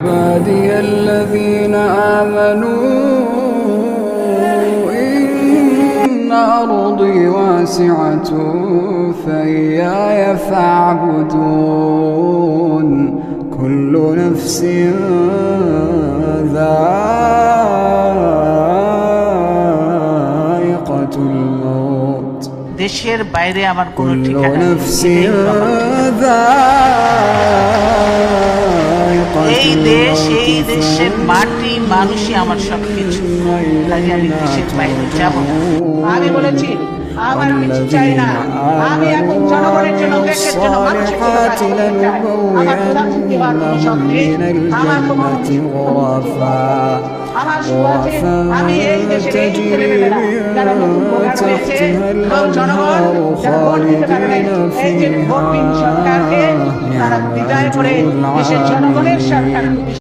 عبادي الذين آمنوا إن أرضي واسعة فإياي فاعبدون كل نفس ذائقة الموت দেশের বাইরে আমার কোনো كل ঠিকানা নেই। نفس এই দেশ, এই দেশের মাটি, মানুষই আমার সবকিছু। কাজে আমি দেশের বাইরে যাব না। আমি বলেছি আমার কিছু চাই না। আমি এখন জনগণের জন্য, দেশের জন্য, মানুষের জন্য কাজ করতে চাই। আমার প্রধানমন্ত্রী হওয়ার কোনো শখ নেই। আমার কোনো আমার সুবাদে আমি এই দেশের এই ছেলেমেয়েরা যারা নতুন ভোটার হয়েছে এবং জনগণ যারা ভোট দিতে পারে নাই, এই যে ভোটবিহীন সরকারকে তারা বিদায় করে দেশের জনগণের সরকার